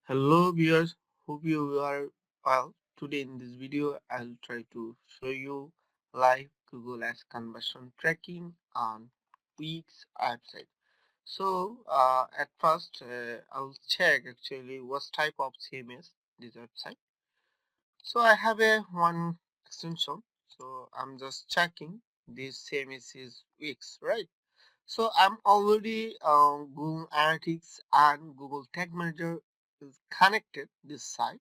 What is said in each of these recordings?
Hello viewers, hope you are well. Today in this video I'll try to show you live Google Ads conversion tracking on Wix website. At first I'll check actually what type of CMS this website. So I have a one extension. So I'm just checking this CMS is Wix, right? So I'm already Google Analytics and Google Tag Manager is connected this side.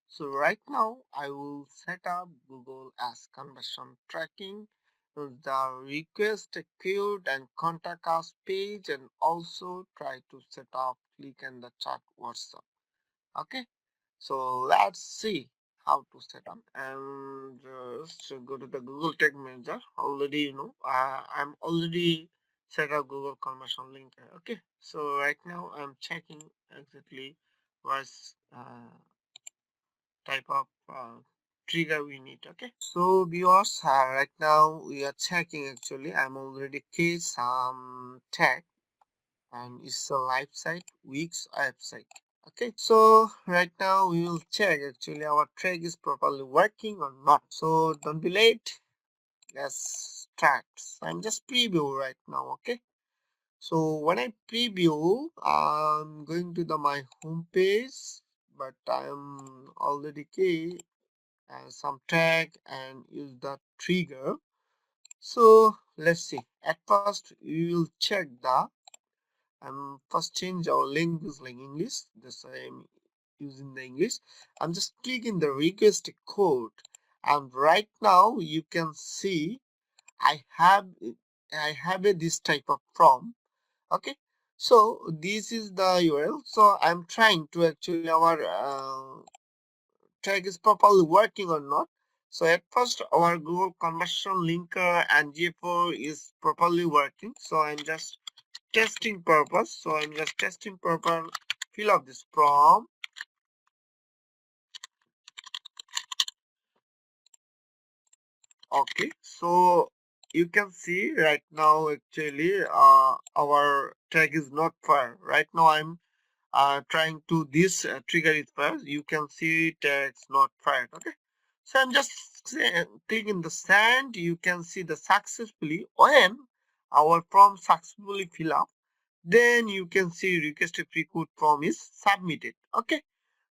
So right now I will set up Google as conversion tracking, the request queued and contact us page, and also try to set up click and the chat WhatsApp. Okay, so let's see how to set up and just go to the Google Tag Manager. Already, I'm already set up Google conversion link. Okay, so right now I'm checking exactly what's type of trigger we need. Okay, so viewers, right now we are checking actually. I'm already create some tag and it's a live site, Wix website. Okay, so right now we will check actually our track is properly working or not. So don't be late. Let's start. I'm just preview right now. Okay, so when I preview, I'm going to the my home page, but I'm already key some tag and use the trigger. So let's see. At first we will check the first change our language like English. This I'm using the English. I'm just clicking the request code, and right now you can see I have this type of form. Okay, so this is the URL. So I'm trying to actually our tag is properly working or not. So at first our Google conversion linker and G4 is properly working. So I'm just testing purpose. So I'm just testing purpose. Fill up this form. Okay, so you can see right now actually our tag is not fire. Right now I'm trying to this trigger it first. You can see tags not fired. Okay, so I'm just clicking the send. You can see the successfully when our form successfully fill up, then you can see requested pre-code form is submitted. Okay,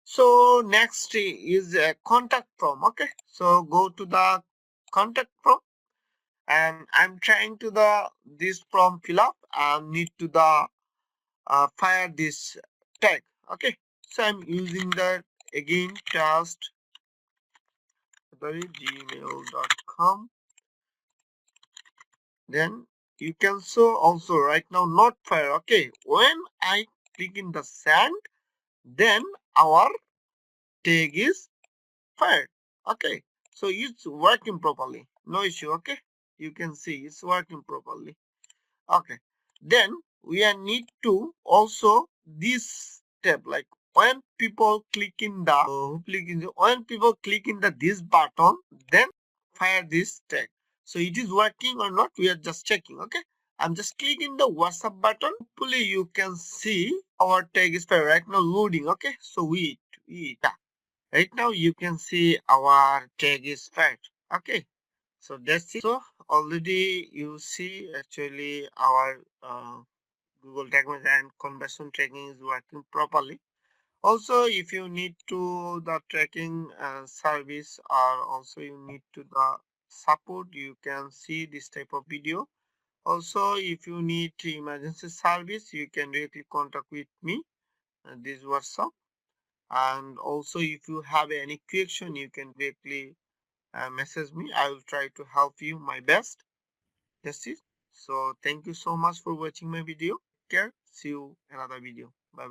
so next is a contact form. Okay, so go to the contact form, and I'm trying to the this form fill up and need to the fire this tag. Okay, so I'm using that again trust gmail.com. Then you can show also right now not fire. Okay, when I click in the send, then our tag is fired. Okay, so it's working properly, no issue. Okay, you can see it's working properly. Okay, then we are need to also this step like when people click in the when people click in the this button, then fire this tag. So it is working or not, we are just checking. Okay, I'm just clicking the WhatsApp button. Hopefully you can see our tag is fire right now loading. Okay, so wait, yeah. Right now you can see our tag is fired. Okay, so that's it. So already you see actually our Google Tag Manager and conversion tracking is working properly. Also, if you need to the tracking service or also you need to the support, you can see this type of video. Also, if you need emergency service, you can directly contact with me. This WhatsApp. And also, if you have any question, you can directly message me. I will try to help you my best. That's it. So thank you so much for watching my video. Take care. See you another video.